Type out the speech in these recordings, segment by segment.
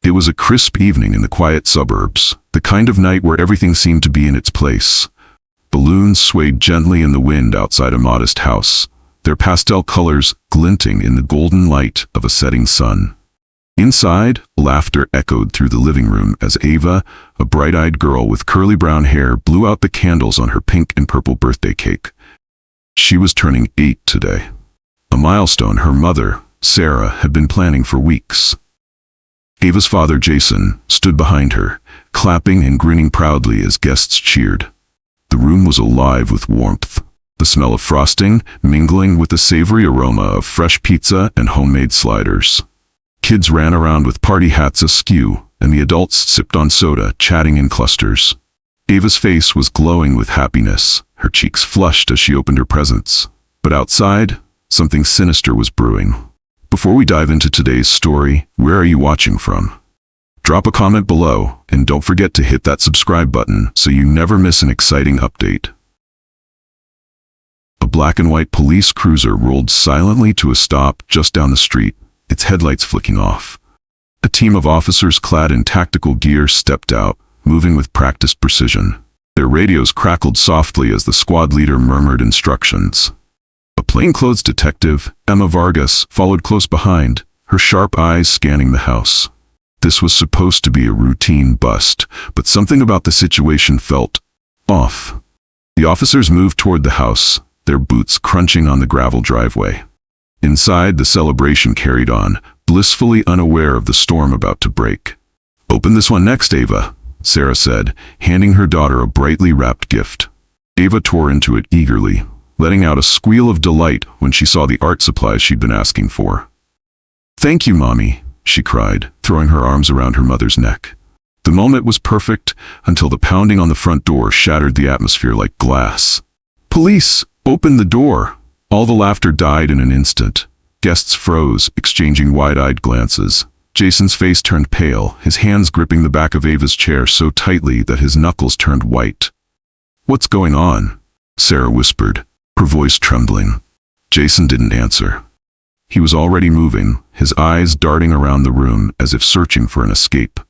It was a crisp evening in the quiet suburbs, the kind of night where everything seemed to be in its place. Balloons swayed gently in the wind outside a modest house, their pastel colors glinting in the golden light of a setting sun. Inside, laughter echoed through the living room as Ava, a bright-eyed girl with curly brown hair, blew out the candles on her pink and purple birthday cake. She was turning 8 today, a milestone her mother, Sarah, had been planning for weeks. Ava's father, Jason, stood behind her, clapping and grinning proudly as guests cheered. The room was alive with warmth, the smell of frosting mingling with the savory aroma of fresh pizza and homemade sliders. Kids ran around with party hats askew, and the adults sipped on soda, chatting in clusters. Ava's face was glowing with happiness, her cheeks flushed as she opened her presents. But outside, something sinister was brewing. Before we dive into today's story, where are you watching from? Drop a comment below, and don't forget to hit that subscribe button so you never miss an exciting update. A black and white police cruiser rolled silently to a stop just down the street, its headlights flicking off. A team of officers clad in tactical gear stepped out, moving with practiced precision. Their radios crackled softly as the squad leader murmured instructions. A plainclothes detective, Emma Vargas, followed close behind, her sharp eyes scanning the house. This was supposed to be a routine bust, but something about the situation felt off. The officers moved toward the house, their boots crunching on the gravel driveway. Inside, the celebration carried on, blissfully unaware of the storm about to break. "Open this one next, Ava," Sarah said, handing her daughter a brightly wrapped gift. Ava tore into it eagerly, letting out a squeal of delight when she saw the art supplies she'd been asking for. "Thank you, Mommy," she cried, throwing her arms around her mother's neck. The moment was perfect until the pounding on the front door shattered the atmosphere like glass. "Police, open the door!" All the laughter died in an instant. Guests froze, exchanging wide-eyed glances. Jason's face turned pale, his hands gripping the back of Ava's chair so tightly that his knuckles turned white. "What's going on?" Sarah whispered, her voice trembling. Jason didn't answer. He was already moving, his eyes darting around the room as if searching for an escape.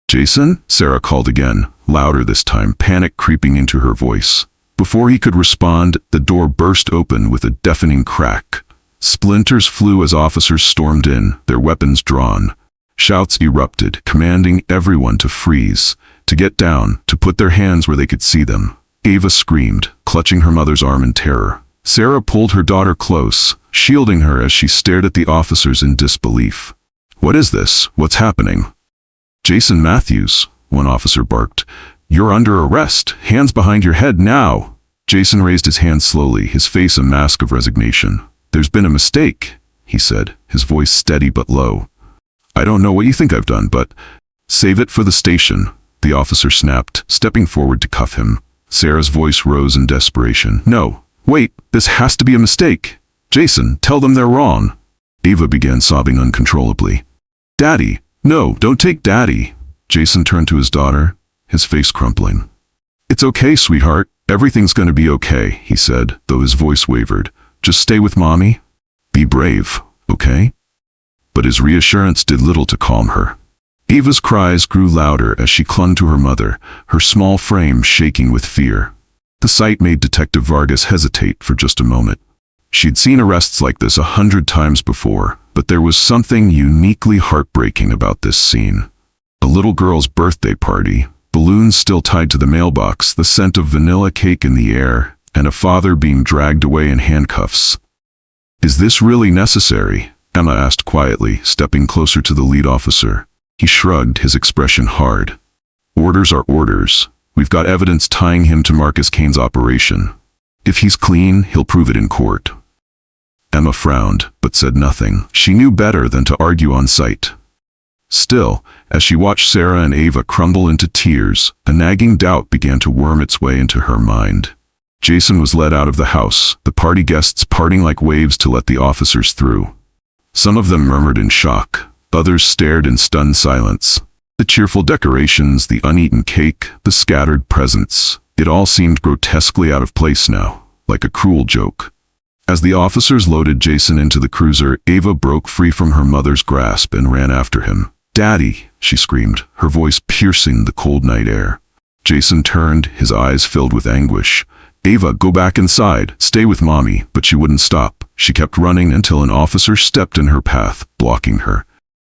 "Jason?" Sarah called again, louder this time, panic creeping into her voice. Before he could respond, the door burst open with a deafening crack. Splinters flew as officers stormed in, their weapons drawn. Shouts erupted, commanding everyone to freeze, to get down, to put their hands where they could see them. Ava screamed, clutching her mother's arm in terror. Sarah pulled her daughter close, shielding her as she stared at the officers in disbelief. "What is this? What's happening?" "Jason Matthews," one officer barked. "You're under arrest. Hands behind your head now." Jason raised his hand slowly, his face a mask of resignation. "There's been a mistake," he said, his voice steady but low. "I don't know what you think I've done, but—" "Save it for the station," the officer snapped, stepping forward to cuff him. Sarah's voice rose in desperation. "No, wait, this has to be a mistake. Jason, tell them they're wrong." Ava began sobbing uncontrollably. "Daddy, no, don't take Daddy." Jason turned to his daughter, his face crumpling. "It's okay, sweetheart. Everything's going to be okay," he said, though his voice wavered. "Just stay with Mommy. Be brave, okay?" But his reassurance did little to calm her. Ava's cries grew louder as she clung to her mother, her small frame shaking with fear. The sight made Detective Vargas hesitate for just a moment. She'd seen arrests like this 100 times before, but there was something uniquely heartbreaking about this scene. A little girl's birthday party, balloons still tied to the mailbox, the scent of vanilla cake in the air, and a father being dragged away in handcuffs. "Is this really necessary?" Emma asked quietly, stepping closer to the lead officer. He shrugged, his expression hard. "Orders are orders. We've got evidence tying him to Marcus Kane's operation. If he's clean, he'll prove it in court." Emma frowned, but said nothing. She knew better than to argue on sight. Still, as she watched Sarah and Ava crumble into tears, a nagging doubt began to worm its way into her mind. Jason was led out of the house, the party guests parting like waves to let the officers through. Some of them murmured in shock, others stared in stunned silence. The cheerful decorations, the uneaten cake, the scattered presents, it all seemed grotesquely out of place now, like a cruel joke. As the officers loaded Jason into the cruiser, Ava broke free from her mother's grasp and ran after him. "Daddy," she screamed, her voice piercing the cold night air. Jason turned, his eyes filled with anguish. "Ava, go back inside. Stay with Mommy." But she wouldn't stop. She kept running until an officer stepped in her path, blocking her.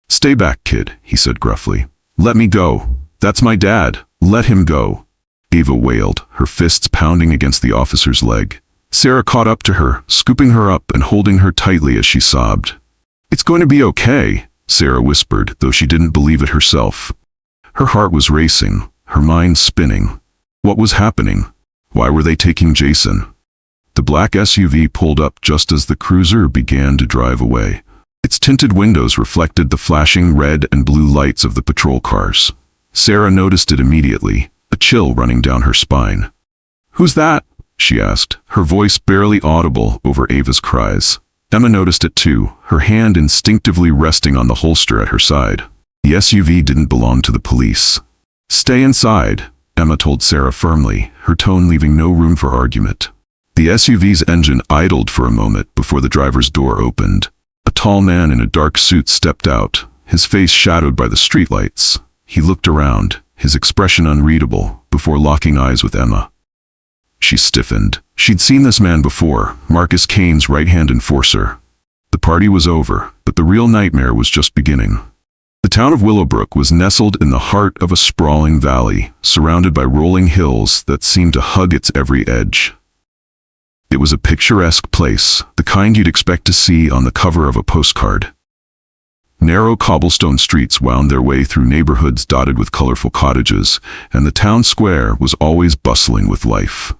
"Stay back, kid," he said gruffly. "Let me go. That's my dad. Let him go." Ava wailed, her fists pounding against the officer's leg. Sarah caught up to her, scooping her up and holding her tightly as she sobbed. "It's going to be okay," Sarah whispered, though she didn't believe it herself. Her heart was racing, her mind spinning. What was happening? Why were they taking Jason? The black SUV pulled up just as the cruiser began to drive away. Its tinted windows reflected the flashing red and blue lights of the patrol cars. Sarah noticed it immediately, a chill running down her spine. "Who's that?" she asked, her voice barely audible over Ava's cries. Emma noticed it too, her hand instinctively resting on the holster at her side. The SUV didn't belong to the police. "Stay inside," Emma told Sarah firmly, her tone leaving no room for argument. The SUV's engine idled for a moment before the driver's door opened. A tall man in a dark suit stepped out, his face shadowed by the streetlights. He looked around, his expression unreadable, before locking eyes with Emma. She stiffened. She'd seen this man before, Marcus Kane's right-hand enforcer. The party was over, but the real nightmare was just beginning. The town of Willowbrook was nestled in the heart of a sprawling valley, surrounded by rolling hills that seemed to hug its every edge. It was a picturesque place, the kind you'd expect to see on the cover of a postcard. Narrow cobblestone streets wound their way through neighborhoods dotted with colorful cottages, and the town square was always bustling with life.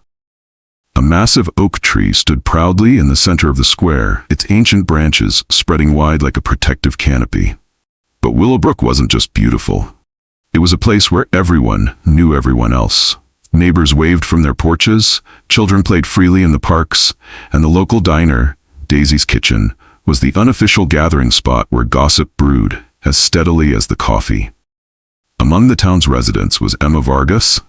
A massive oak tree stood proudly in the center of the square, its ancient branches spreading wide like a protective canopy. But Willowbrook wasn't just beautiful. It was a place where everyone knew everyone else. Neighbors waved from their porches, children played freely in the parks, and the local diner, Daisy's Kitchen, was the unofficial gathering spot where gossip brewed as steadily as the coffee. Among the town's residents was Emma Vargas,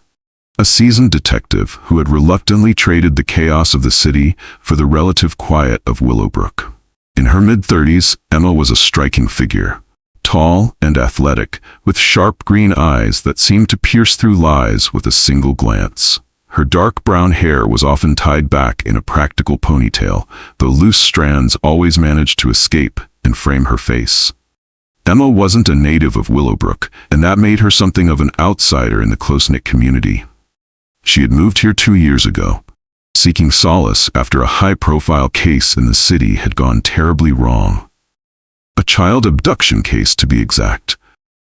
a seasoned detective who had reluctantly traded the chaos of the city for the relative quiet of Willowbrook. In her mid-30s, Emma was a striking figure. Tall and athletic, with sharp green eyes that seemed to pierce through lies with a single glance. Her dark brown hair was often tied back in a practical ponytail, though loose strands always managed to escape and frame her face. Emma wasn't a native of Willowbrook, and that made her something of an outsider in the close-knit community. She had moved here 2 years ago, seeking solace after a high-profile case in the city had gone terribly wrong. A child abduction case, to be exact,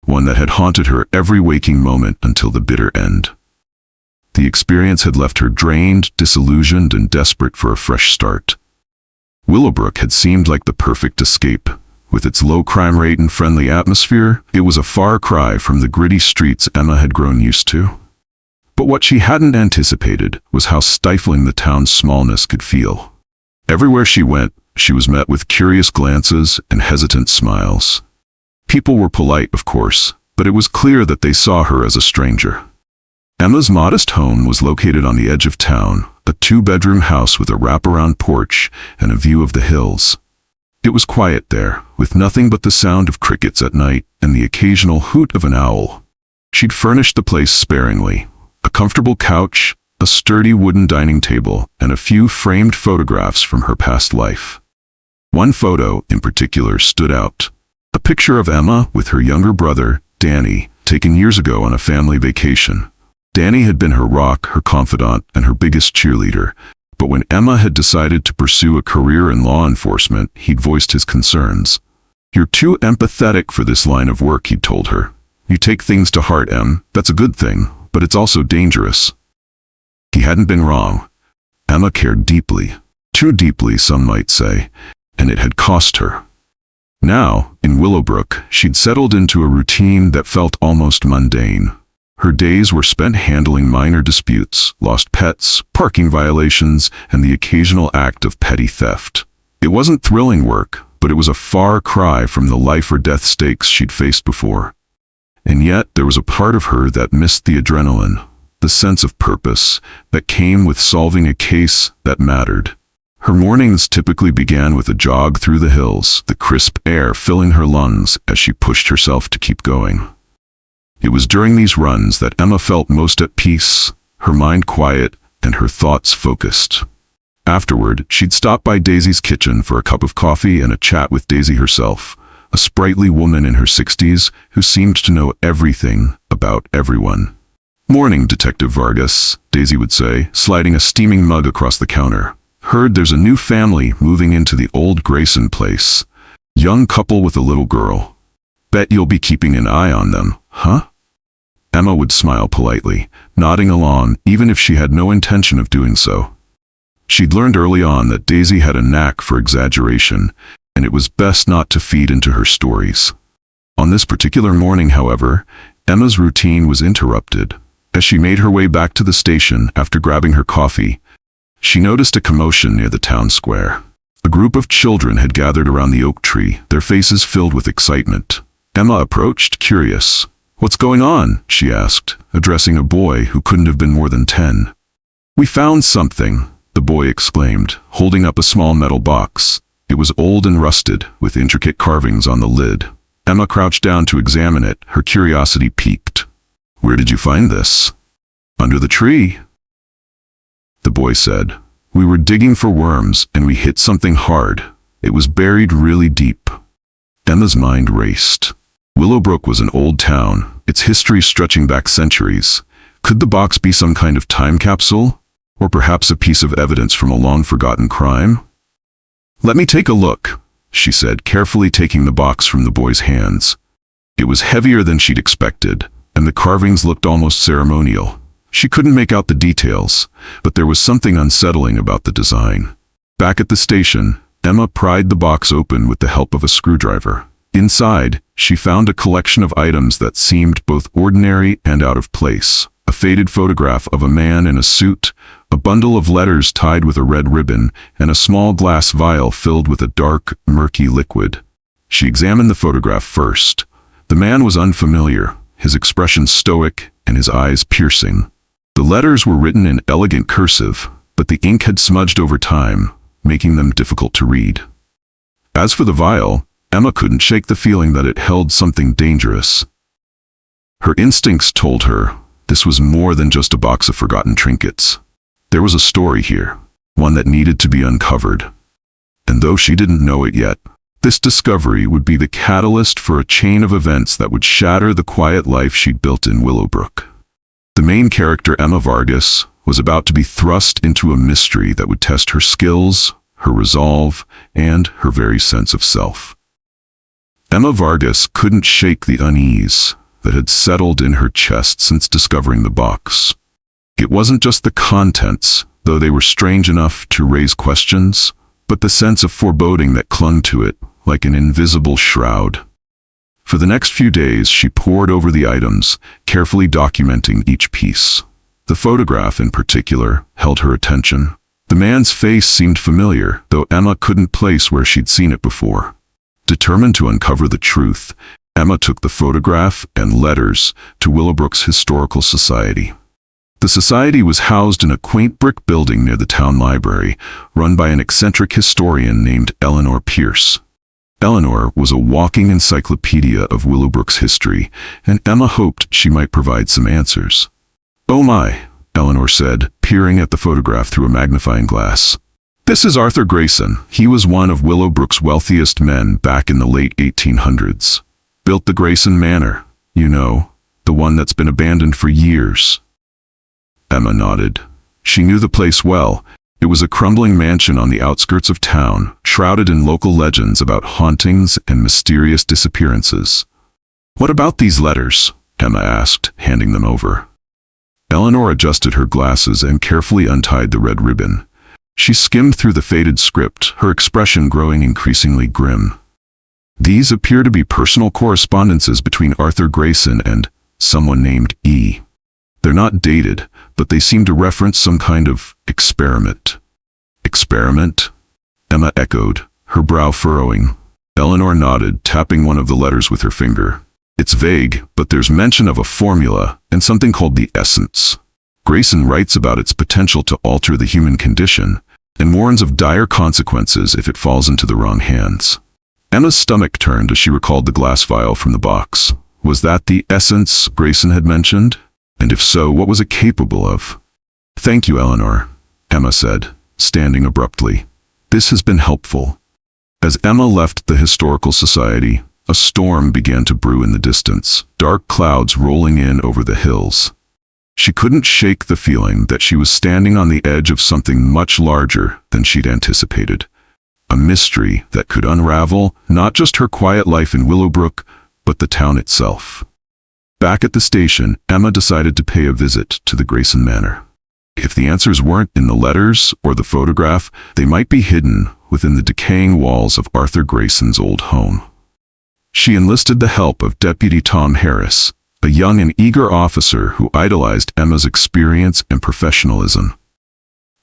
one that had haunted her every waking moment until the bitter end. The experience had left her drained, disillusioned, and desperate for a fresh start. Willowbrook had seemed like the perfect escape. With its low crime rate and friendly atmosphere, it was a far cry from the gritty streets Emma had grown used to. But what she hadn't anticipated was how stifling the town's smallness could feel. Everywhere she went, she was met with curious glances and hesitant smiles. People were polite, of course, but it was clear that they saw her as a stranger. Emma's modest home was located on the edge of town, a 2-bedroom house with a wraparound porch and a view of the hills. It was quiet there, with nothing but the sound of crickets at night and the occasional hoot of an owl. She'd furnished the place sparingly. A comfortable couch, a sturdy wooden dining table, and a few framed photographs from her past life. One photo, in particular, stood out. A picture of Emma with her younger brother, Danny, taken years ago on a family vacation. Danny had been her rock, her confidant, and her biggest cheerleader. But when Emma had decided to pursue a career in law enforcement, he'd voiced his concerns. "You're too empathetic for this line of work," he'd told her. "You take things to heart, Em. That's a good thing, but it's also dangerous." He hadn't been wrong. Emma cared deeply. Too deeply, some might say, and it had cost her. Now, in Willowbrook, she'd settled into a routine that felt almost mundane. Her days were spent handling minor disputes, lost pets, parking violations, and the occasional act of petty theft. It wasn't thrilling work, but it was a far cry from the life-or-death stakes she'd faced before. And yet, there was a part of her that missed the adrenaline, the sense of purpose that came with solving a case that mattered. Her mornings typically began with a jog through the hills, the crisp air filling her lungs as she pushed herself to keep going. It was during these runs that Emma felt most at peace, her mind quiet and her thoughts focused. Afterward, she'd stop by Daisy's kitchen for a cup of coffee and a chat with Daisy herself, a sprightly woman in her 60s who seemed to know everything about everyone. "Morning, Detective Vargas," Daisy would say, sliding a steaming mug across the counter. "Heard there's a new family moving into the old Grayson place. Young couple with a little girl. Bet you'll be keeping an eye on them, huh?" Emma would smile politely, nodding along even if she had no intention of doing so. She'd learned early on that Daisy had a knack for exaggeration, and it was best not to feed into her stories. On this particular morning, however, Emma's routine was interrupted. As she made her way back to the station after grabbing her coffee, she noticed a commotion near the town square. A group of children had gathered around the oak tree, their faces filled with excitement. Emma approached, curious. "What's going on?" she asked, addressing a boy who couldn't have been more than 10. "We found something," the boy exclaimed, holding up a small metal box. It was old and rusted, with intricate carvings on the lid. Emma crouched down to examine it, her curiosity piqued. "Where did you find this?" "Under the tree," the boy said. "We were digging for worms, and we hit something hard. It was buried really deep." Emma's mind raced. Willowbrook was an old town, its history stretching back centuries. Could the box be some kind of time capsule? Or perhaps a piece of evidence from a long-forgotten crime? "Let me take a look," she said, carefully taking the box from the boy's hands. It was heavier than she'd expected, and the carvings looked almost ceremonial. She couldn't make out the details, but there was something unsettling about the design. Back at the station, Emma pried the box open with the help of a screwdriver. Inside, she found a collection of items that seemed both ordinary and out of place. A faded photograph of a man in a suit, a bundle of letters tied with a red ribbon, and a small glass vial filled with a dark, murky liquid. She examined the photograph first. The man was unfamiliar, his expression stoic and his eyes piercing. The letters were written in elegant cursive, but the ink had smudged over time, making them difficult to read. As for the vial, Emma couldn't shake the feeling that it held something dangerous. Her instincts told her this was more than just a box of forgotten trinkets. There was a story here, one that needed to be uncovered. And though she didn't know it yet, this discovery would be the catalyst for a chain of events that would shatter the quiet life she'd built in Willowbrook. The main character, Emma Vargas, was about to be thrust into a mystery that would test her skills, her resolve, and her very sense of self. Emma Vargas couldn't shake the unease that had settled in her chest since discovering the box. It wasn't just the contents, though they were strange enough to raise questions, but the sense of foreboding that clung to it like an invisible shroud. For the next few days, she pored over the items, carefully documenting each piece. The photograph, in particular, held her attention. The man's face seemed familiar, though Emma couldn't place where she'd seen it before. Determined to uncover the truth, Emma took the photograph and letters to Willowbrook's Historical Society. The society was housed in a quaint brick building near the town library, run by an eccentric historian named Eleanor Pierce. Eleanor was a walking encyclopedia of Willowbrook's history, and Emma hoped she might provide some answers. "Oh my," Eleanor said, peering at the photograph through a magnifying glass. "This is Arthur Grayson. He was one of Willowbrook's wealthiest men back in the late 1800s. Built the Grayson Manor, you know, the one that's been abandoned for years." Emma nodded. She knew the place well. It was a crumbling mansion on the outskirts of town, shrouded in local legends about hauntings and mysterious disappearances. "What about these letters?" Emma asked, handing them over. Eleanor adjusted her glasses and carefully untied the red ribbon. She skimmed through the faded script, her expression growing increasingly grim. "These appear to be personal correspondences between Arthur Grayson and someone named E. They're not dated, but they seem to reference some kind of experiment." "Experiment?" Emma echoed, her brow furrowing. Eleanor nodded, tapping one of the letters with her finger. "It's vague, but there's mention of a formula and something called the essence. Grayson writes about its potential to alter the human condition, and warns of dire consequences if it falls into the wrong hands. Emma's stomach turned as she recalled the glass vial from the box. Was that the essence Grayson had mentioned? And if so, what was it capable of? "Thank you, Eleanor," Emma said, standing abruptly. "This has been helpful." As Emma left the Historical Society, a storm began to brew in the distance, dark clouds rolling in over the hills. She couldn't shake the feeling that she was standing on the edge of something much larger than she'd anticipated. A mystery that could unravel not just her quiet life in Willowbrook, but the town itself. Back at the station, Emma decided to pay a visit to the Grayson Manor. If the answers weren't in the letters or the photograph, they might be hidden within the decaying walls of Arthur Grayson's old home. She enlisted the help of Deputy Tom Harris, a young and eager officer who idolized Emma's experience and professionalism.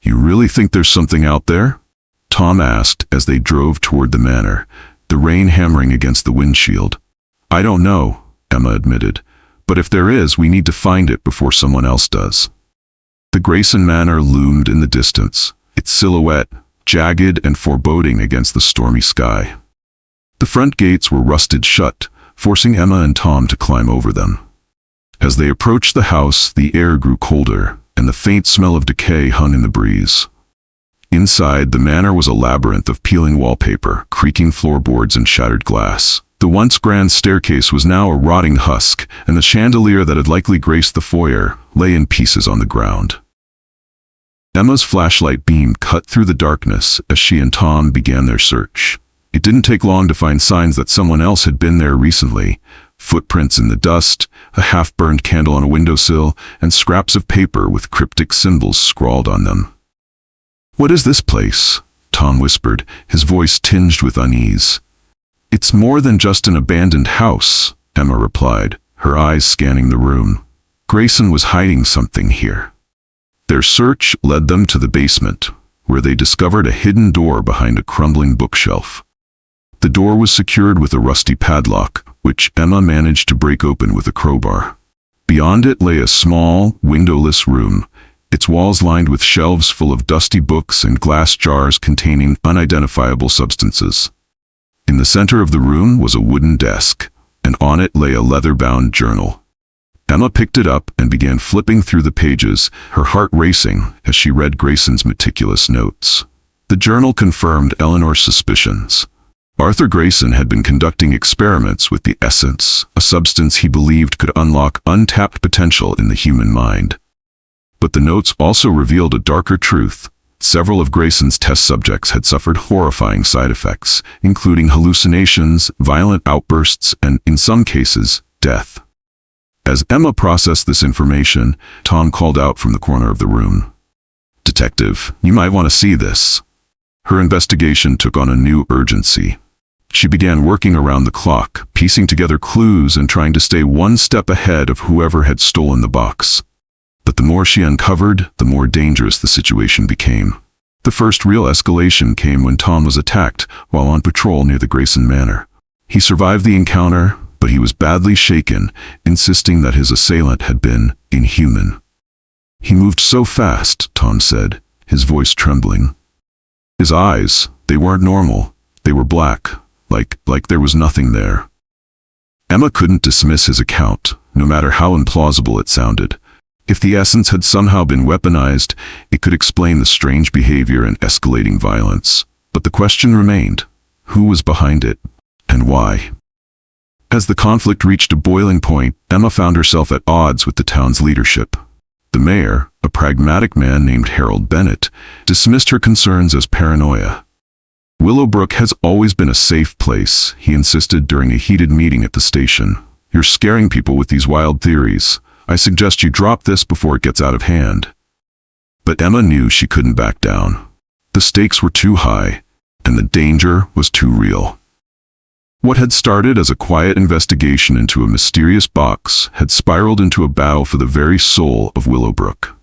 "You really think there's something out there?" Tom asked as they drove toward the manor, the rain hammering against the windshield. "I don't know," Emma admitted, "but if there is, we need to find it before someone else does." The Grayson Manor loomed in the distance, its silhouette jagged and foreboding against the stormy sky. The front gates were rusted shut, forcing Emma and Tom to climb over them. As they approached the house, the air grew colder, and the faint smell of decay hung in the breeze. Inside, the manor was a labyrinth of peeling wallpaper, creaking floorboards, and shattered glass. The once grand staircase was now a rotting husk, and the chandelier that had likely graced the foyer lay in pieces on the ground. Emma's flashlight beam cut through the darkness as she and Tom began their search. It didn't take long to find signs that someone else had been there recently. Footprints in the dust, a half-burned candle on a windowsill, and scraps of paper with cryptic symbols scrawled on them. "What is this place?" Tom whispered, his voice tinged with unease. "It's more than just an abandoned house," Emma replied, her eyes scanning the room. Grayson was hiding something here. Their search led them to the basement, where they discovered a hidden door behind a crumbling bookshelf. The door was secured with a rusty padlock, which Emma managed to break open with a crowbar. Beyond it lay a small, windowless room, its walls lined with shelves full of dusty books and glass jars containing unidentifiable substances. In the center of the room was a wooden desk, and on it lay a leather-bound journal. Emma picked it up and began flipping through the pages, her heart racing as she read Grayson's meticulous notes. The journal confirmed Eleanor's suspicions. Arthur Grayson had been conducting experiments with the essence, a substance he believed could unlock untapped potential in the human mind. But the notes also revealed a darker truth. Several of Grayson's test subjects had suffered horrifying side effects, including hallucinations, violent outbursts, and, in some cases, death. As Emma processed this information, Tom called out from the corner of the room. "Detective, you might want to see this." Her investigation took on a new urgency. She began working around the clock, piecing together clues and trying to stay one step ahead of whoever had stolen the box. But the more she uncovered, the more dangerous the situation became. The first real escalation came when Tom was attacked while on patrol near the Grayson Manor. He survived the encounter, but he was badly shaken, insisting that his assailant had been inhuman. "He moved so fast," Tom said, his voice trembling. His eyes, they weren't normal. They were black, like there was nothing there. Emma couldn't dismiss his account, no matter how implausible it sounded. If the essence had somehow been weaponized, it could explain the strange behavior and escalating violence. But the question remained: who was behind it, and why? As the conflict reached a boiling point, Emma found herself at odds with the town's leadership. The mayor, a pragmatic man named Harold Bennett, dismissed her concerns as paranoia. "Willowbrook has always been a safe place," he insisted during a heated meeting at the station. "You're scaring people with these wild theories. I suggest you drop this before it gets out of hand." But Emma knew she couldn't back down. The stakes were too high, and the danger was too real. What had started as a quiet investigation into a mysterious box had spiraled into a battle for the very soul of Willowbrook.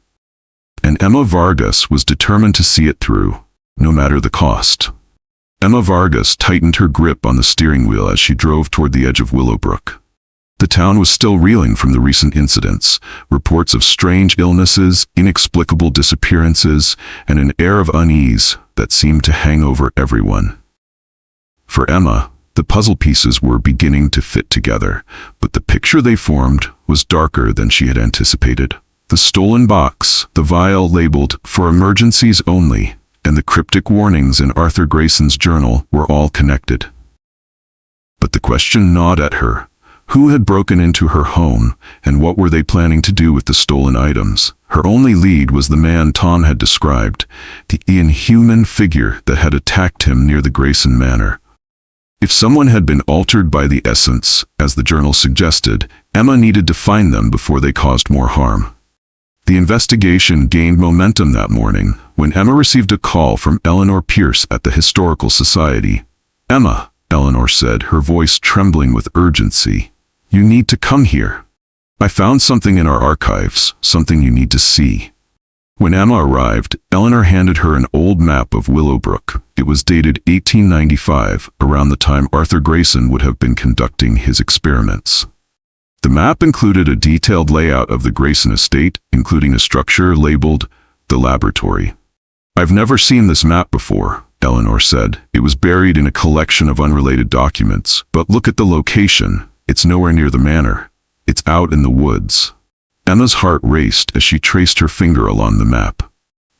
And Emma Vargas was determined to see it through, no matter the cost. Emma Vargas tightened her grip on the steering wheel as she drove toward the edge of Willowbrook. The town was still reeling from the recent incidents, reports of strange illnesses, inexplicable disappearances, and an air of unease that seemed to hang over everyone. For Emma, the puzzle pieces were beginning to fit together, but the picture they formed was darker than she had anticipated. The stolen box, the vial labeled "for emergencies only," and the cryptic warnings in Arthur Grayson's journal were all connected. But the question gnawed at her. Who had broken into her home, and what were they planning to do with the stolen items? Her only lead was the man Tom had described, the inhuman figure that had attacked him near the Grayson Manor. If someone had been altered by the essence, as the journal suggested, Emma needed to find them before they caused more harm. The investigation gained momentum that morning when Emma received a call from Eleanor Pierce at the Historical Society. "Emma," Eleanor said, her voice trembling with urgency, "you need to come here. I found something in our archives, something you need to see." When Emma arrived, Eleanor handed her an old map of Willowbrook. It was dated 1895, around the time Arthur Grayson would have been conducting his experiments. The map included a detailed layout of the Grayson estate, including a structure labeled the laboratory. "I've never seen this map before," Eleanor said. "It was buried in a collection of unrelated documents, but look at the location. It's nowhere near the manor. It's out in the woods." Emma's heart raced as she traced her finger along the map.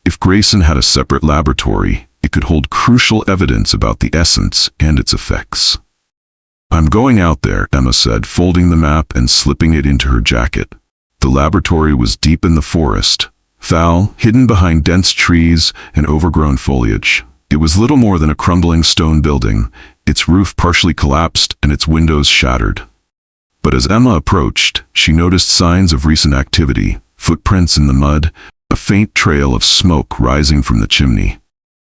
If Grayson had a separate laboratory, it could hold crucial evidence about the essence and its effects. "I'm going out there," Emma said, folding the map and slipping it into her jacket. The laboratory was deep in the forest, foul, hidden behind dense trees and overgrown foliage. It was little more than a crumbling stone building, its roof partially collapsed and its windows shattered. But as Emma approached, she noticed signs of recent activity, footprints in the mud, a faint trail of smoke rising from the chimney.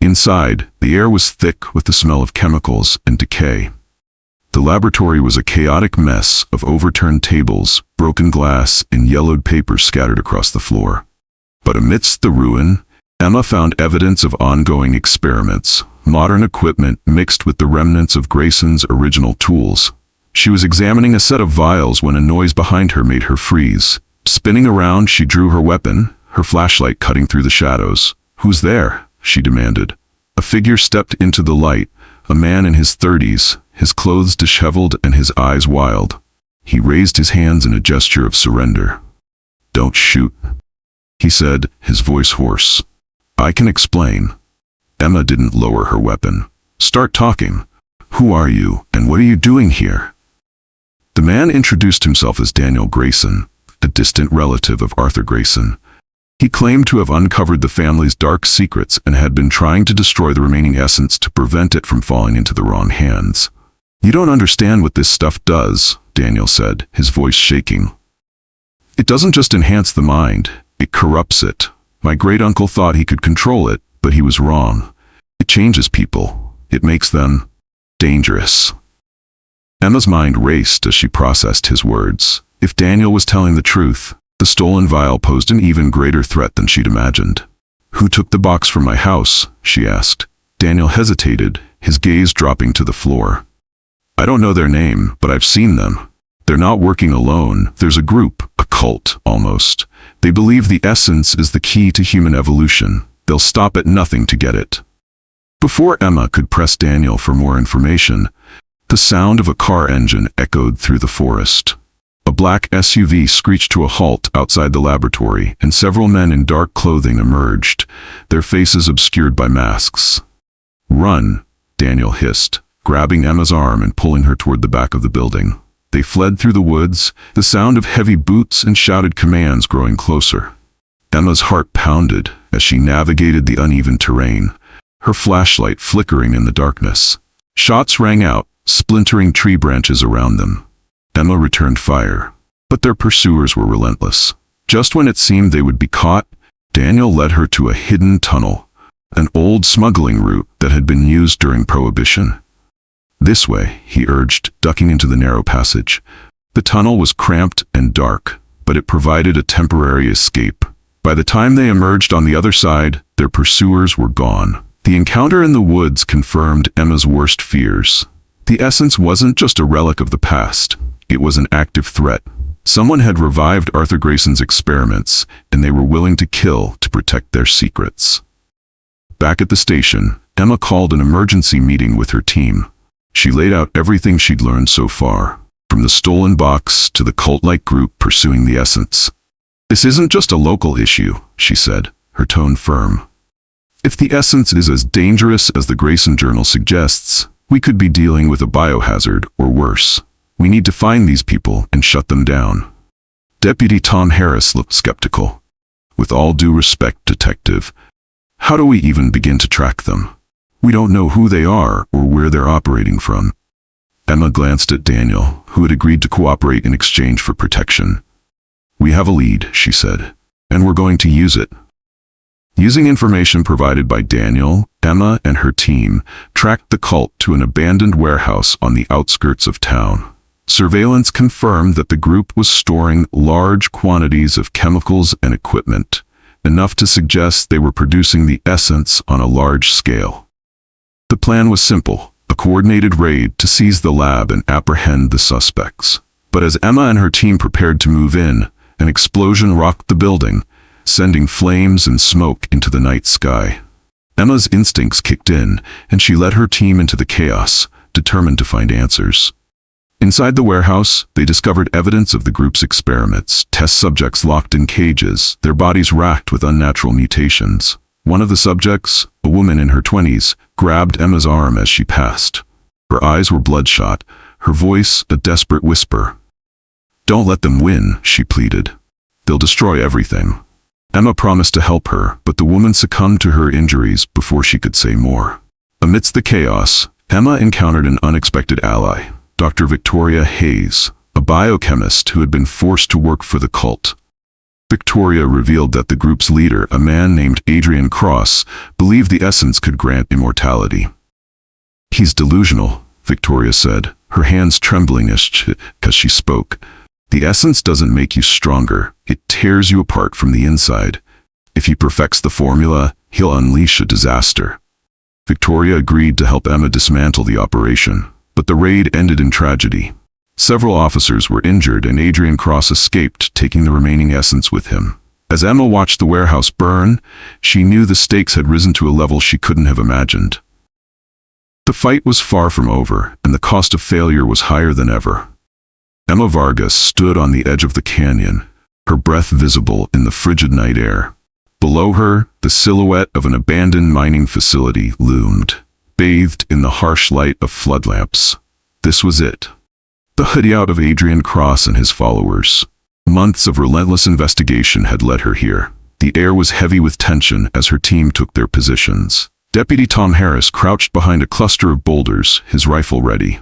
Inside, the air was thick with the smell of chemicals and decay. The laboratory was a chaotic mess of overturned tables, broken glass, and yellowed paper scattered across the floor. But amidst the ruin, Emma found evidence of ongoing experiments, modern equipment mixed with the remnants of Grayson's original tools. She was examining a set of vials when a noise behind her made her freeze. Spinning around, she drew her weapon, her flashlight cutting through the shadows. "Who's there?" she demanded. A figure stepped into the light, a man in his 30s, his clothes disheveled and his eyes wild. He raised his hands in a gesture of surrender. "Don't shoot," he said, his voice hoarse. "I can explain." Emma didn't lower her weapon. "Start talking. Who are you, and what are you doing here?" The man introduced himself as Daniel Grayson, a distant relative of Arthur Grayson. He claimed to have uncovered the family's dark secrets and had been trying to destroy the remaining essence to prevent it from falling into the wrong hands. "You don't understand what this stuff does," Daniel said, his voice shaking. "It doesn't just enhance the mind, it corrupts it. My great-uncle thought he could control it, but he was wrong. It changes people. It makes them dangerous." Emma's mind raced as she processed his words. If Daniel was telling the truth, the stolen vial posed an even greater threat than she'd imagined. "Who took the box from my house?" she asked. Daniel hesitated, his gaze dropping to the floor. "I don't know their name, but I've seen them. They're not working alone. There's a group, a cult, almost. They believe the essence is the key to human evolution. They'll stop at nothing to get it." Before Emma could press Daniel for more information, the sound of a car engine echoed through the forest. A black SUV screeched to a halt outside the laboratory, and several men in dark clothing emerged, their faces obscured by masks. "Run," Daniel hissed, grabbing Emma's arm and pulling her toward the back of the building. They fled through the woods, the sound of heavy boots and shouted commands growing closer. Emma's heart pounded as she navigated the uneven terrain, her flashlight flickering in the darkness. Shots rang out, splintering tree branches around them. Emma returned fire, but their pursuers were relentless. Just when it seemed they would be caught, Daniel led her to a hidden tunnel, an old smuggling route that had been used during Prohibition. "This way," he urged, ducking into the narrow passage. The tunnel was cramped and dark, but it provided a temporary escape. By the time they emerged on the other side, their pursuers were gone. The encounter in the woods confirmed Emma's worst fears. The essence wasn't just a relic of the past. It was an active threat. Someone had revived Arthur Grayson's experiments, and they were willing to kill to protect their secrets. Back at the station, Emma called an emergency meeting with her team. She laid out everything she'd learned so far, from the stolen box to the cult-like group pursuing the essence. "This isn't just a local issue," she said, her tone firm. "If the essence is as dangerous as the Grayson Journal suggests, we could be dealing with a biohazard or worse. We need to find these people and shut them down." Deputy Tom Harris looked skeptical. "With all due respect, Detective, how do we even begin to track them? We don't know who they are or where they're operating from." Emma glanced at Daniel, who had agreed to cooperate in exchange for protection. "We have a lead," she said, "and we're going to use it." Using information provided by Daniel, Emma and her team tracked the cult to an abandoned warehouse on the outskirts of town. Surveillance confirmed that the group was storing large quantities of chemicals and equipment, enough to suggest they were producing the essence on a large scale. The plan was simple: a coordinated raid to seize the lab and apprehend the suspects. But as Emma and her team prepared to move in, an explosion rocked the building, sending flames and smoke into the night sky. Emma's instincts kicked in, and she led her team into the chaos, determined to find answers. Inside the warehouse, they discovered evidence of the group's experiments: test subjects locked in cages, their bodies racked with unnatural mutations. One of the subjects, a woman in her 20s, grabbed Emma's arm as she passed. Her eyes were bloodshot, her voice a desperate whisper. "Don't let them win," she pleaded. "They'll destroy everything." Emma promised to help her, but the woman succumbed to her injuries before she could say more. Amidst the chaos, Emma encountered an unexpected ally: Dr. Victoria Hayes, a biochemist who had been forced to work for the cult. Victoria revealed that the group's leader, a man named Adrian Cross, believed the essence could grant immortality. "He's delusional," Victoria said, her hands trembling as she spoke. "The essence doesn't make you stronger, it tears you apart from the inside. If he perfects the formula, he'll unleash a disaster." Victoria agreed to help Emma dismantle the operation, but the raid ended in tragedy. Several officers were injured and Adrian Cross escaped, taking the remaining essence with him. As Emma watched the warehouse burn, she knew the stakes had risen to a level she couldn't have imagined. The fight was far from over, and the cost of failure was higher than ever. Emma Vargas stood on the edge of the canyon, her breath visible in the frigid night air. Below her, the silhouette of an abandoned mining facility loomed, bathed in the harsh light of flood lamps. This was it. The hideout of Adrian Cross and his followers. Months of relentless investigation had led her here. The air was heavy with tension as her team took their positions. Deputy Tom Harris crouched behind a cluster of boulders, his rifle ready.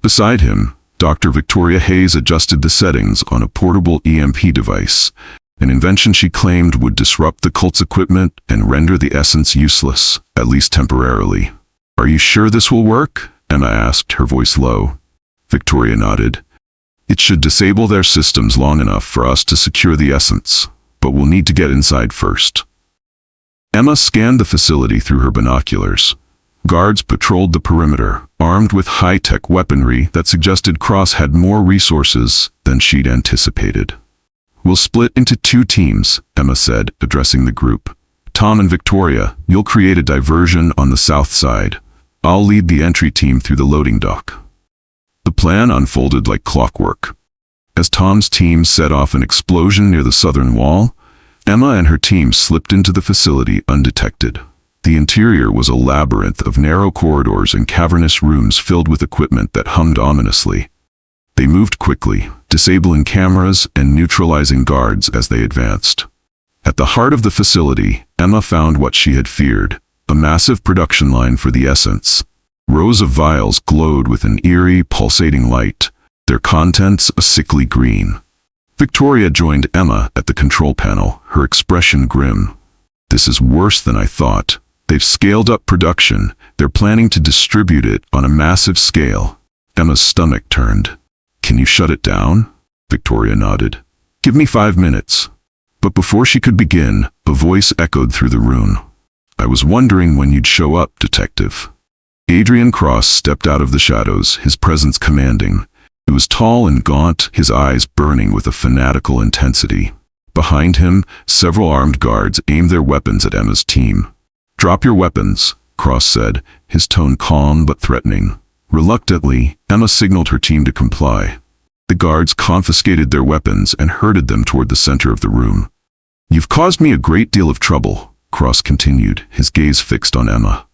Beside him, Dr. Victoria Hayes adjusted the settings on a portable EMP device, an invention she claimed would disrupt the cult's equipment and render the essence useless, at least temporarily. "Are you sure this will work?" Emma asked, her voice low. Victoria nodded. "It should disable their systems long enough for us to secure the essence, but we'll need to get inside first." Emma scanned the facility through her binoculars. Guards patrolled the perimeter, armed with high-tech weaponry that suggested Cross had more resources than she'd anticipated. "We'll split into 2 teams, Emma said, addressing the group. "Tom and Victoria, you'll create a diversion on the south side. I'll lead the entry team through the loading dock." The plan unfolded like clockwork. As Tom's team set off an explosion near the southern wall, Emma and her team slipped into the facility undetected. The interior was a labyrinth of narrow corridors and cavernous rooms filled with equipment that hummed ominously. They moved quickly, disabling cameras and neutralizing guards as they advanced. At the heart of the facility, Emma found what she had feared: a massive production line for the essence. Rows of vials glowed with an eerie, pulsating light, their contents a sickly green. Victoria joined Emma at the control panel, her expression grim. "This is worse than I thought. They've scaled up production. They're planning to distribute it on a massive scale." Emma's stomach turned. "Can you shut it down?" Victoria nodded. "Give me 5 minutes." But before she could begin, a voice echoed through the room. "I was wondering when you'd show up, Detective." Adrian Cross stepped out of the shadows, his presence commanding. It was tall and gaunt, his eyes burning with a fanatical intensity. Behind him, several armed guards aimed their weapons at Emma's team. "Drop your weapons," Cross said, his tone calm but threatening. Reluctantly, Emma signaled her team to comply. The guards confiscated their weapons and herded them toward the center of the room. "You've caused me a great deal of trouble," Cross continued, his gaze fixed on Emma.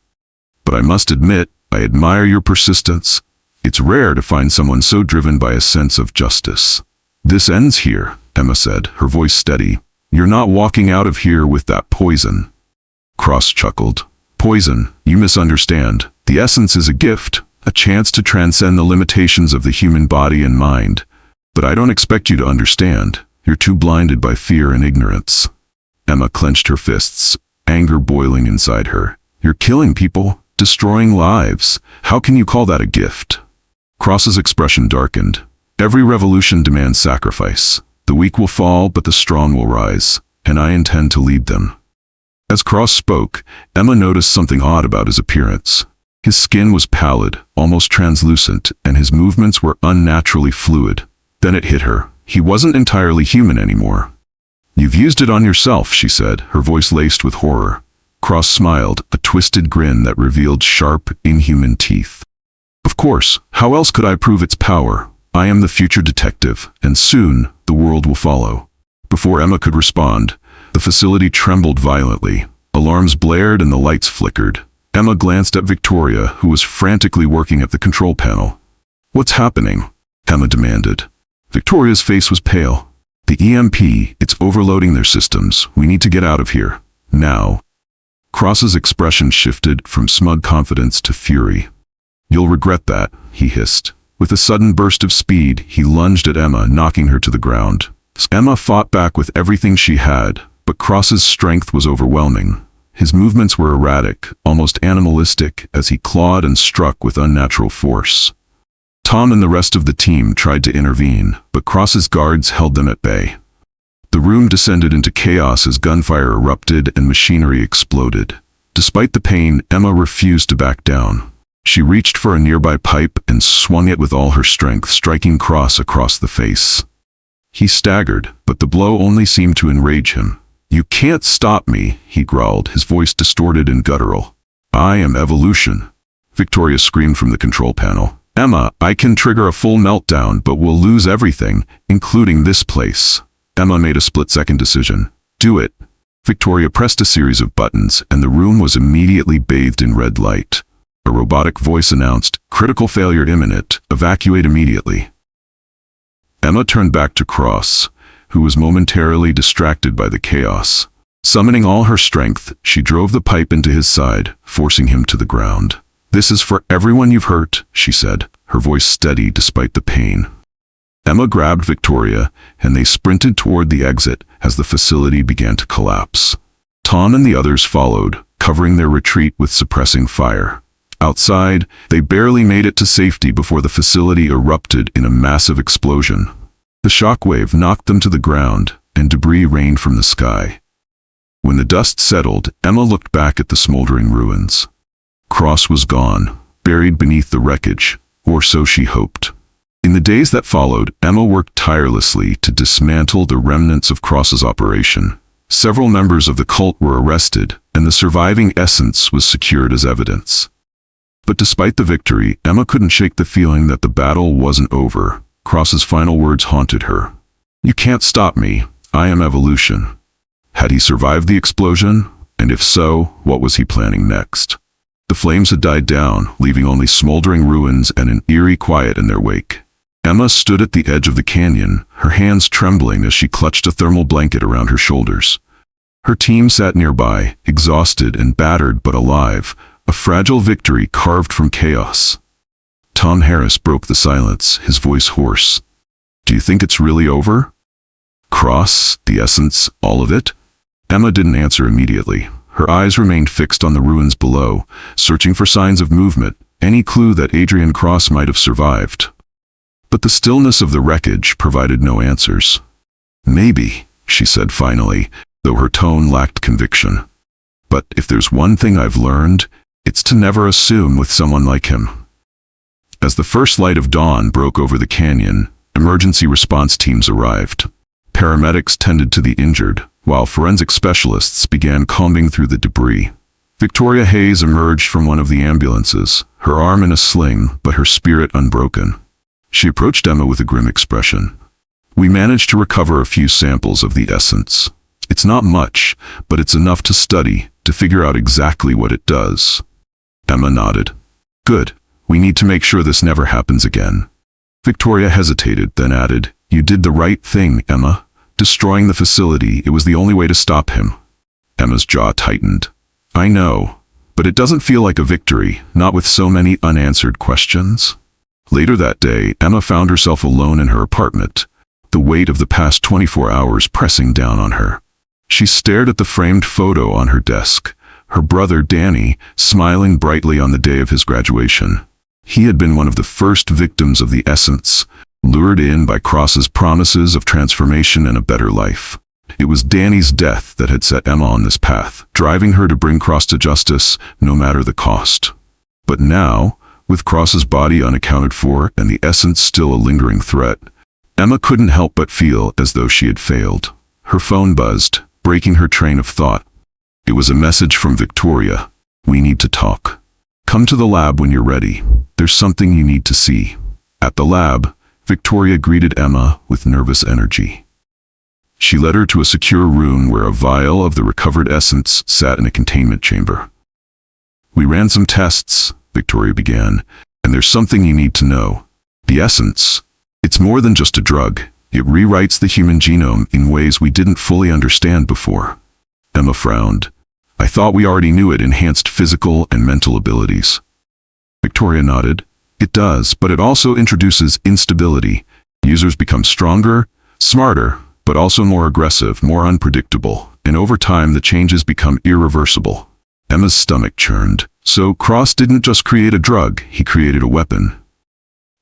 "But I must admit, I admire your persistence. It's rare to find someone so driven by a sense of justice." "This ends here," Emma said, her voice steady. "You're not walking out of here with that poison." Cross chuckled. "Poison, you misunderstand. The essence is a gift, a chance to transcend the limitations of the human body and mind. But I don't expect you to understand. You're too blinded by fear and ignorance." Emma clenched her fists, anger boiling inside her. "You're killing people, destroying lives. How can you call that a gift?" Cross's expression darkened. "Every revolution demands sacrifice. The weak will fall, but the strong will rise, and I intend to lead them." As Cross spoke, Emma noticed something odd about his appearance. His skin was pallid, almost translucent, and his movements were unnaturally fluid. Then it hit her. He wasn't entirely human anymore. "You've used it on yourself," she said, her voice laced with horror. Cross smiled, a twisted grin that revealed sharp, inhuman teeth. "Of course, how else could I prove its power? I am the future detective, and soon, the world will follow." Before Emma could respond, the facility trembled violently. Alarms blared and the lights flickered. Emma glanced at Victoria, who was frantically working at the control panel. "What's happening?" Emma demanded. Victoria's face was pale. "The EMP, it's overloading their systems. We need to get out of here. Now." Cross's expression shifted from smug confidence to fury. "You'll regret that," he hissed. With a sudden burst of speed, he lunged at Emma, knocking her to the ground. Emma fought back with everything she had, but Cross's strength was overwhelming. His movements were erratic, almost animalistic, as he clawed and struck with unnatural force. Tom and the rest of the team tried to intervene, but Cross's guards held them at bay. The room descended into chaos as gunfire erupted and machinery exploded. Despite the pain, Emma refused to back down. She reached for a nearby pipe and swung it with all her strength, striking Cross across the face. He staggered, but the blow only seemed to enrage him. "You can't stop me," he growled, his voice distorted and guttural. "I am evolution," Victoria screamed from the control panel. "Emma, I can trigger a full meltdown, but we'll lose everything, including this place." Emma made a split-second decision. "Do it." Victoria pressed a series of buttons, and the room was immediately bathed in red light. A robotic voice announced, "Critical failure imminent. Evacuate immediately." Emma turned back to Cross, who was momentarily distracted by the chaos. Summoning all her strength, she drove the pipe into his side, forcing him to the ground. "This is for everyone you've hurt," she said, her voice steady despite the pain. Emma grabbed Victoria, and they sprinted toward the exit as the facility began to collapse. Tom and the others followed, covering their retreat with suppressing fire. Outside, they barely made it to safety before the facility erupted in a massive explosion. The shockwave knocked them to the ground, and debris rained from the sky. When the dust settled, Emma looked back at the smoldering ruins. Cross was gone, buried beneath the wreckage, or so she hoped. In the days that followed, Emma worked tirelessly to dismantle the remnants of Cross's operation. Several members of the cult were arrested, and the surviving essence was secured as evidence. But despite the victory, Emma couldn't shake the feeling that the battle wasn't over. Cross's final words haunted her. "You can't stop me. I am evolution." Had he survived the explosion? And if so, what was he planning next? The flames had died down, leaving only smoldering ruins and an eerie quiet in their wake. Emma stood at the edge of the canyon, her hands trembling as she clutched a thermal blanket around her shoulders. Her team sat nearby, exhausted and battered but alive, a fragile victory carved from chaos. Tom Harris broke the silence, his voice hoarse. "Do you think it's really over? Cross, the essence, all of it?" Emma didn't answer immediately. Her eyes remained fixed on the ruins below, searching for signs of movement, any clue that Adrian Cross might have survived. But the stillness of the wreckage provided no answers. "Maybe," she said finally, though her tone lacked conviction. "But if there's one thing I've learned, it's to never assume with someone like him." As the first light of dawn broke over the canyon, emergency response teams arrived. Paramedics tended to the injured, while forensic specialists began combing through the debris. Victoria Hayes emerged from one of the ambulances, her arm in a sling, but her spirit unbroken. She approached Emma with a grim expression. "We managed to recover a few samples of the essence. It's not much, but it's enough to study, to figure out exactly what it does." Emma nodded. "Good. We need to make sure this never happens again." Victoria hesitated, then added, "You did the right thing, Emma. Destroying the facility, it was the only way to stop him." Emma's jaw tightened. "I know, but it doesn't feel like a victory, not with so many unanswered questions." Later that day, Emma found herself alone in her apartment, the weight of the past 24 hours pressing down on her. She stared at the framed photo on her desk, her brother Danny smiling brightly on the day of his graduation. He had been one of the first victims of the essence, lured in by Cross's promises of transformation and a better life. It was Danny's death that had set Emma on this path, driving her to bring Cross to justice, no matter the cost. But now, with Cross's body unaccounted for and the essence still a lingering threat, Emma couldn't help but feel as though she had failed. Her phone buzzed, breaking her train of thought. It was a message from Victoria. "We need to talk. Come to the lab when you're ready. There's something you need to see." At the lab, Victoria greeted Emma with nervous energy. She led her to a secure room where a vial of the recovered essence sat in a containment chamber. "We ran some tests," Victoria began, "and there's something you need to know. The essence, it's more than just a drug. It rewrites the human genome in ways we didn't fully understand before." Emma frowned. "I thought we already knew it enhanced physical and mental abilities." Victoria nodded. "It does, but it also introduces instability. Users become stronger, smarter, but also more aggressive, more unpredictable, and over time the changes become irreversible." Emma's stomach churned. "So Cross didn't just create a drug, he created a weapon."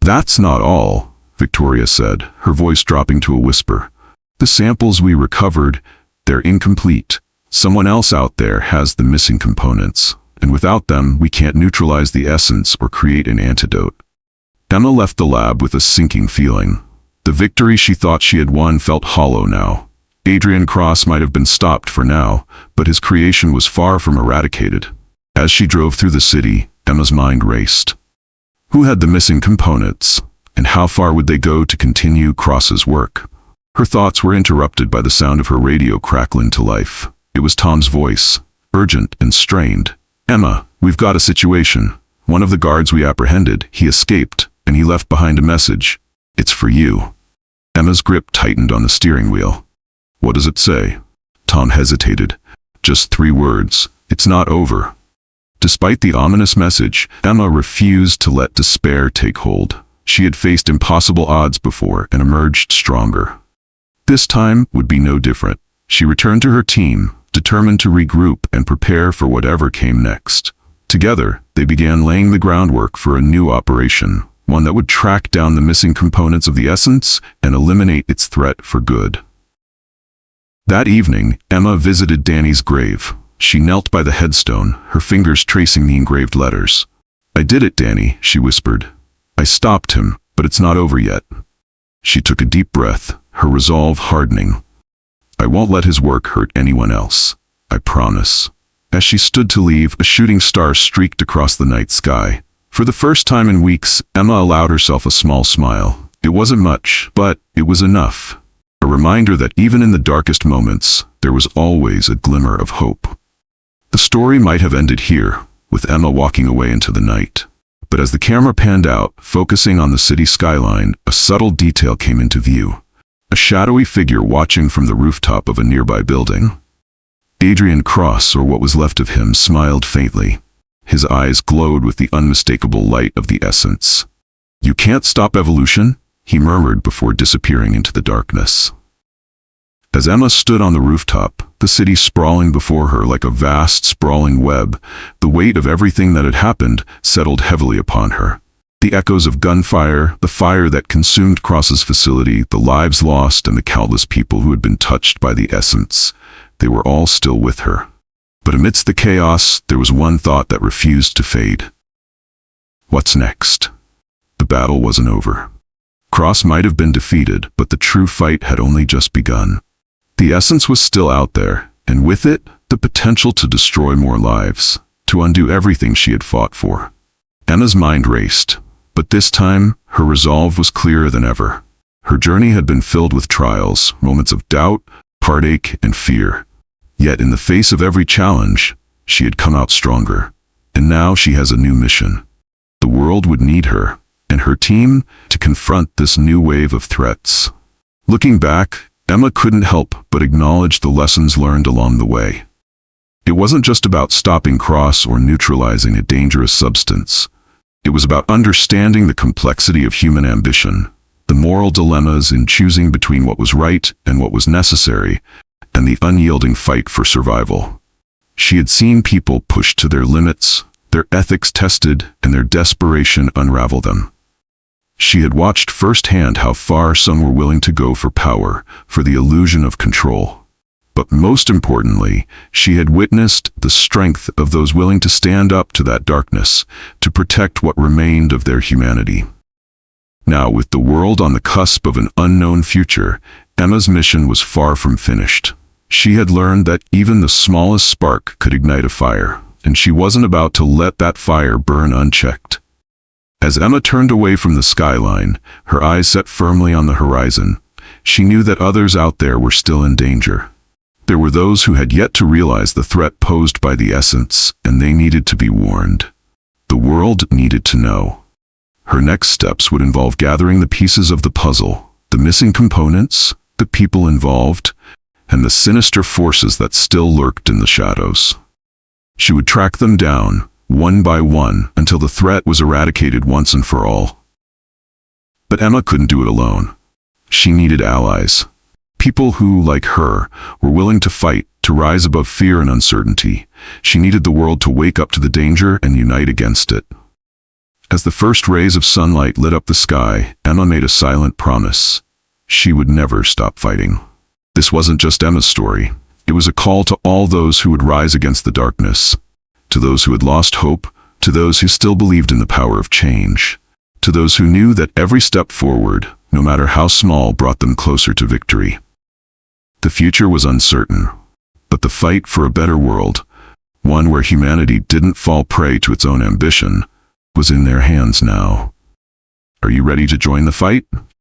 "That's not all," Victoria said, her voice dropping to a whisper. "The samples we recovered, they're incomplete. Someone else out there has the missing components, and without them, we can't neutralize the essence or create an antidote." Emma left the lab with a sinking feeling. The victory she thought she had won felt hollow now. Adrian Cross might have been stopped for now, but his creation was far from eradicated. As she drove through the city, Emma's mind raced. Who had the missing components, and how far would they go to continue Cross's work? Her thoughts were interrupted by the sound of her radio crackling to life. It was Tom's voice, urgent and strained. "Emma, we've got a situation. One of the guards we apprehended, he escaped, and he left behind a message. It's for you." Emma's grip tightened on the steering wheel. "What does it say?" Tom hesitated. "Just 3 words. It's not over." Despite the ominous message, Emma refused to let despair take hold. She had faced impossible odds before and emerged stronger. This time would be no different. She returned to her team, determined to regroup and prepare for whatever came next. Together, they began laying the groundwork for a new operation, one that would track down the missing components of the essence and eliminate its threat for good. That evening, Emma visited Danny's grave. She knelt by the headstone, her fingers tracing the engraved letters. "I did it, Danny," she whispered. "I stopped him, but it's not over yet." She took a deep breath, her resolve hardening. "I won't let his work hurt anyone else. I promise." As she stood to leave, a shooting star streaked across the night sky. For the first time in weeks, Emma allowed herself a small smile. It wasn't much, but it was enough. A reminder that even in the darkest moments, there was always a glimmer of hope. The story might have ended here, with Emma walking away into the night. But as the camera panned out, focusing on the city skyline, a subtle detail came into view. A shadowy figure watching from the rooftop of a nearby building. Adrian Cross, or what was left of him, smiled faintly. His eyes glowed with the unmistakable light of the essence. "You can't stop evolution," he murmured before disappearing into the darkness. As Emma stood on the rooftop, the city sprawling before her like a vast, sprawling web, the weight of everything that had happened settled heavily upon her. The echoes of gunfire, the fire that consumed Cross's facility, the lives lost, and the countless people who had been touched by the essence, they were all still with her. But amidst the chaos, there was one thought that refused to fade. What's next? the battle wasn't over. Cross might have been defeated, but the true fight had only just begun. The essence was still out there, and with it, the potential to destroy more lives, to undo everything she had fought for. Emma's mind raced, but this time, her resolve was clearer than ever. Her journey had been filled with trials, moments of doubt, heartache, and fear. Yet in the face of every challenge, she had come out stronger. And now she has a new mission. The world would need her, and her team, to confront this new wave of threats. Looking back, Emma couldn't help but acknowledge the lessons learned along the way. It wasn't just about stopping Cross or neutralizing a dangerous substance. It was about understanding the complexity of human ambition, the moral dilemmas in choosing between what was right and what was necessary, and the unyielding fight for survival. She had seen people pushed to their limits, their ethics tested, and their desperation unravel them. She had watched firsthand how far some were willing to go for power, for the illusion of control. But most importantly, she had witnessed the strength of those willing to stand up to that darkness, to protect what remained of their humanity. Now, with the world on the cusp of an unknown future, Emma's mission was far from finished. She had learned that even the smallest spark could ignite a fire, and she wasn't about to let that fire burn unchecked. As Emma turned away from the skyline, her eyes set firmly on the horizon, she knew that others out there were still in danger. There were those who had yet to realize the threat posed by the essence, and they needed to be warned. The world needed to know. Her next steps would involve gathering the pieces of the puzzle, the missing components, the people involved, and the sinister forces that still lurked in the shadows. She would track them down, one by one, until the threat was eradicated once and for all. But Emma couldn't do it alone. She needed allies. People who, like her, were willing to fight, to rise above fear and uncertainty. She needed the world to wake up to the danger and unite against it. As the first rays of sunlight lit up the sky, Emma made a silent promise. She would never stop fighting. This wasn't just Emma's story. It was a call to all those who would rise against the darkness, to those who had lost hope, to those who still believed in the power of change, to those who knew that every step forward, no matter how small, brought them closer to victory. The future was uncertain, but the fight for a better world, one where humanity didn't fall prey to its own ambition, was in their hands now. Are you ready to join the fight?